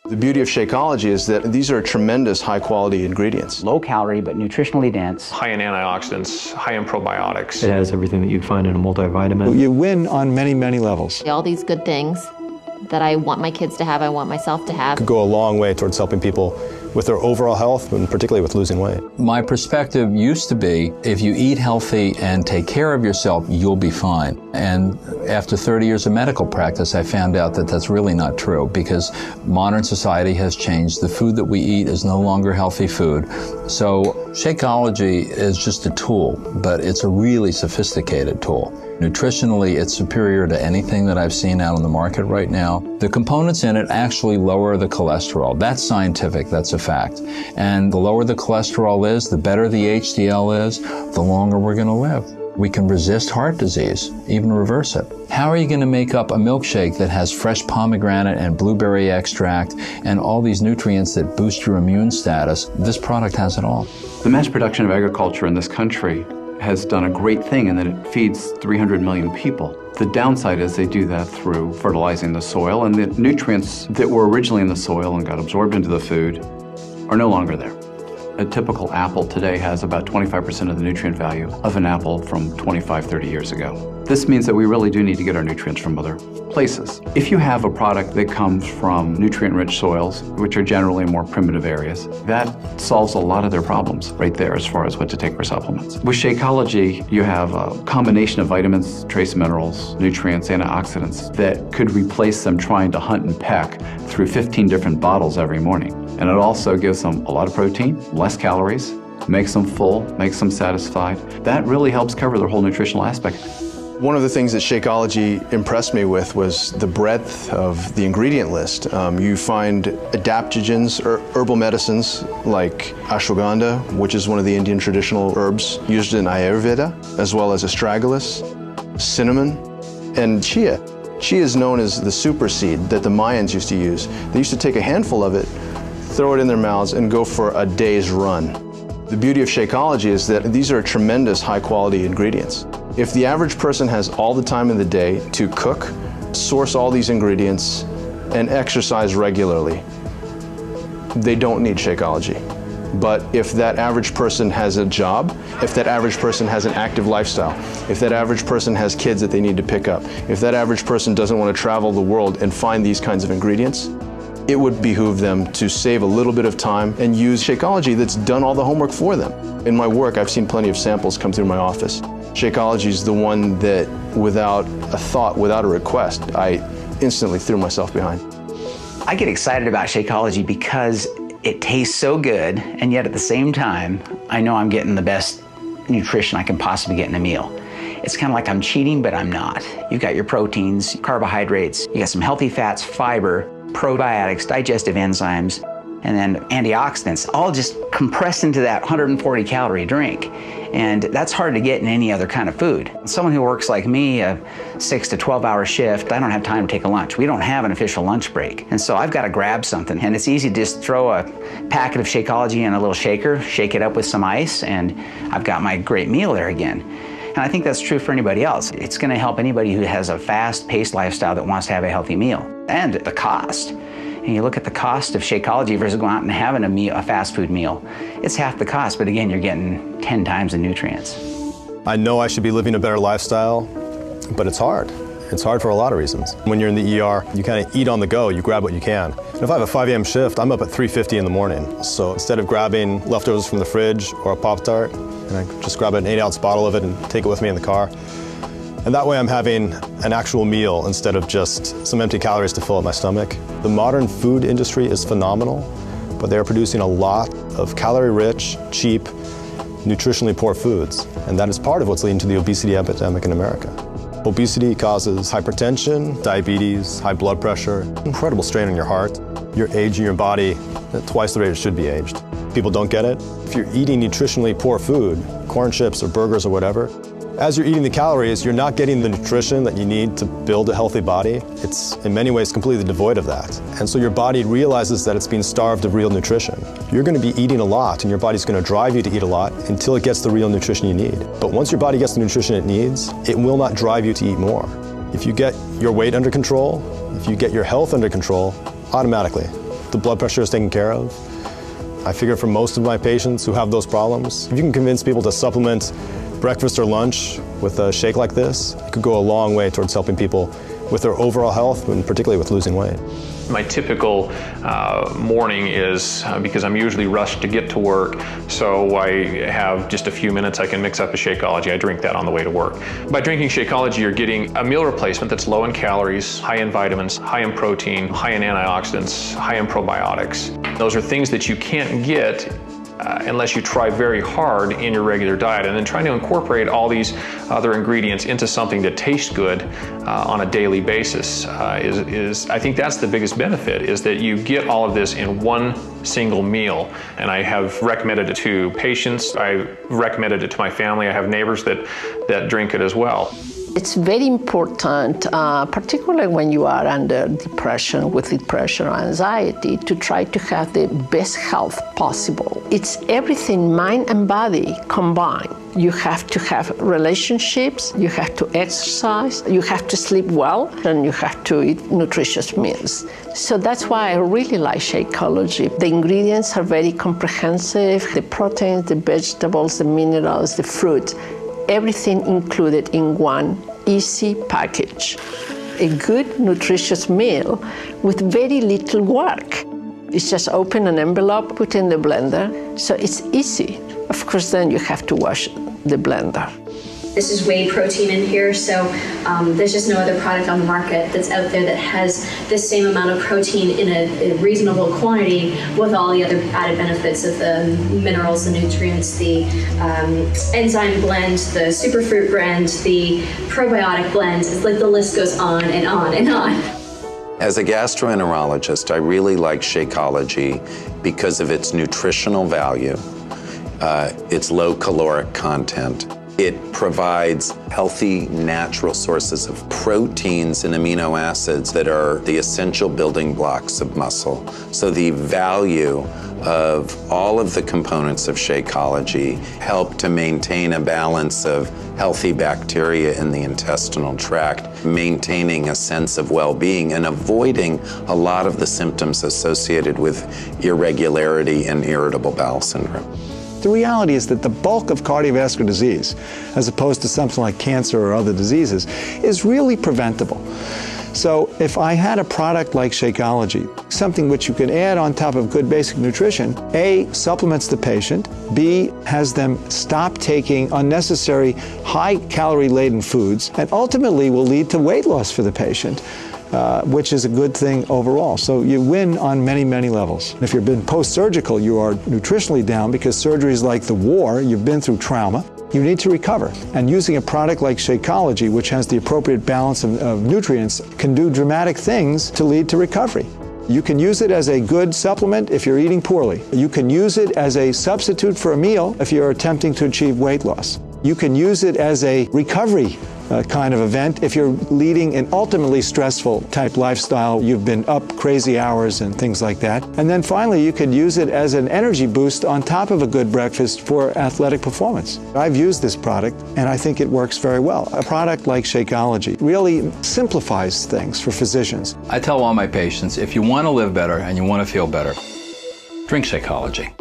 The beauty of Shakeology is that these are tremendous high-quality ingredients. Low calorie, but nutritionally dense. High in antioxidants, high in probiotics. It has everything that you'd find in a multivitamin. You win on many, many levels. All these good things that I want my kids to have, I want myself to have. Could go a long way towards helping people with their overall health, and particularly with losing weight. My perspective used to be, if you eat healthy and take care of yourself, you'll be fine. And after 30 years of medical practice, I found out that that's really not true, because modern society has changed. The food that we eat is no longer healthy food. So Shakeology is just a tool, but it's a really sophisticated tool. Nutritionally, it's superior to anything that I've seen out on the market right now. The components in it actually lower the cholesterol. That's scientific, that's a fact. And the lower the cholesterol is, the better the HDL is, the longer we're going to live. We can resist heart disease, even reverse it. How are you going to make up a milkshake that has fresh pomegranate and blueberry extract and all these nutrients that boost your immune status? This product has it all. The mass production of agriculture in this country has done a great thing in that it feeds 300 million people. The downside is they do that through fertilizing the soil, and the nutrients that were originally in the soil and got absorbed into the food are no longer there. A typical apple today has about 25% of the nutrient value of an apple from 25, 30 years ago. This means that we really do need to get our nutrients from other places. If you have a product that comes from nutrient-rich soils, which are generally more primitive areas, that solves a lot of their problems right there as far as what to take for supplements. With Shakeology, you have a combination of vitamins, trace minerals, nutrients, antioxidants that could replace them trying to hunt and peck through 15 different bottles every morning. And it also gives them a lot of protein, less calories, makes them full, makes them satisfied. That really helps cover their whole nutritional aspect. One of the things that Shakeology impressed me with was the breadth of the ingredient list. You find adaptogens, herbal medicines like ashwagandha, which is one of the Indian traditional herbs used in Ayurveda, as well as astragalus, cinnamon, and chia. Chia is known as the super seed that the Mayans used to use. They used to take a handful of it, throw it in their mouths, and go for a day's run. The beauty of Shakeology is that these are tremendous high-quality ingredients. If the average person has all the time in the day to cook, source all these ingredients, and exercise regularly, they don't need Shakeology. But if that average person has a job, if that average person has an active lifestyle, if that average person has kids that they need to pick up, if that average person doesn't want to travel the world and find these kinds of ingredients, it would behoove them to save a little bit of time and use Shakeology that's done all the homework for them. In my work, I've seen plenty of samples come through my office. Shakeology is the one that, without a thought, without a request, I instantly threw myself behind. I get excited about Shakeology because it tastes so good, and yet at the same time, I know I'm getting the best nutrition I can possibly get in a meal. It's kind of like I'm cheating, but I'm not. You've got your proteins, carbohydrates, you got some healthy fats, fiber, probiotics, digestive enzymes, and then antioxidants, all just compressed into that 140 calorie drink. And that's hard to get in any other kind of food. Someone who works like me, a 6 to 12 hour shift, I don't have time to take a lunch. We don't have an official lunch break. And so I've got to grab something. And it's easy to just throw a packet of Shakeology in a little shaker, shake it up with some ice, and I've got my great meal there again. And I think that's true for anybody else. It's going to help anybody who has a fast-paced lifestyle that wants to have a healthy meal. And the cost. And you look at the cost of Shakeology versus going out and having a fast food meal. It's half the cost, but again, you're getting 10 times the nutrients. I know I should be living a better lifestyle, but it's hard. It's hard for a lot of reasons. When you're in the ER, you kind of eat on the go, you grab what you can. And if I have a 5 a.m. shift, I'm up at 3:50 in the morning. So instead of grabbing leftovers from the fridge or a Pop-Tart, I just grab an 8-ounce bottle of it and take it with me in the car. And that way I'm having an actual meal instead of just some empty calories to fill up my stomach. The modern food industry is phenomenal, but they're producing a lot of calorie-rich, cheap, nutritionally poor foods. And that is part of what's leading to the obesity epidemic in America. Obesity causes hypertension, diabetes, high blood pressure, incredible strain on your heart. You're aging your body at twice the rate it should be aged. People don't get it. If you're eating nutritionally poor food, corn chips or burgers or whatever, as you're eating the calories, you're not getting the nutrition that you need to build a healthy body. It's in many ways completely devoid of that. And so your body realizes that it's being starved of real nutrition. You're going to be eating a lot and your body's going to drive you to eat a lot until it gets the real nutrition you need. But once your body gets the nutrition it needs, it will not drive you to eat more. If you get your weight under control, if you get your health under control, automatically the blood pressure is taken care of. I figure for most of my patients who have those problems, if you can convince people to supplement breakfast or lunch with a shake like this, it could go a long way towards helping people with their overall health and particularly with losing weight. My typical morning is, because I'm usually rushed to get to work, so I have just a few minutes, I can mix up a Shakeology. I drink that on the way to work. By drinking Shakeology, you're getting a meal replacement that's low in calories, high in vitamins, high in protein, high in antioxidants, high in probiotics. Those are things that you can't get unless you try very hard in your regular diet. And then trying to incorporate all these other ingredients into something that tastes good on a daily basis is I think that's the biggest benefit, is that you get all of this in one single meal. And I have recommended it to patients, I've recommended it to my family, I have neighbors that drink it as well. It's very important, particularly when you are under depression or anxiety, to try to have the best health possible. It's everything, mind and body combined. You have to have relationships, you have to exercise, you have to sleep well, and you have to eat nutritious meals. So that's why I really like Shakeology. The ingredients are very comprehensive, the proteins, the vegetables, the minerals, the fruit, everything included in one easy package. A good, nutritious meal with very little work. It's just open an envelope, put in the blender, so it's easy. Of course, then you have to wash the blender. This is whey protein in here, so there's just no other product on the market that's out there that has the same amount of protein in a reasonable quantity with all the other added benefits of the minerals, the nutrients, the enzyme blend, the superfruit blend, the probiotic blend. It's like the list goes on and on and on. As a gastroenterologist, I really like Shakeology because of its nutritional value, its low caloric content. It provides healthy, natural sources of proteins and amino acids that are the essential building blocks of muscle. So the value of all of the components of Shakeology help to maintain a balance of healthy bacteria in the intestinal tract, maintaining a sense of well-being and avoiding a lot of the symptoms associated with irregularity and irritable bowel syndrome. The reality is that the bulk of cardiovascular disease, as opposed to something like cancer or other diseases, is really preventable. So if I had a product like Shakeology, something which you can add on top of good basic nutrition, A, supplements the patient, B, has them stop taking unnecessary high-calorie-laden foods, and ultimately will lead to weight loss for the patient, which is a good thing overall. So you win on many, many levels. If you've been post-surgical, you are nutritionally down because surgery is like the war, you've been through trauma. You need to recover. And using a product like Shakeology, which has the appropriate balance of nutrients, can do dramatic things to lead to recovery. You can use it as a good supplement if you're eating poorly. You can use it as a substitute for a meal if you're attempting to achieve weight loss. You can use it as a recovery kind of event if you're leading an ultimately stressful type lifestyle. You've been up crazy hours and things like that. And then finally, you could use it as an energy boost on top of a good breakfast for athletic performance. I've used this product and I think it works very well. A product like Shakeology really simplifies things for physicians. I tell all my patients, if you want to live better and you want to feel better, drink Shakeology.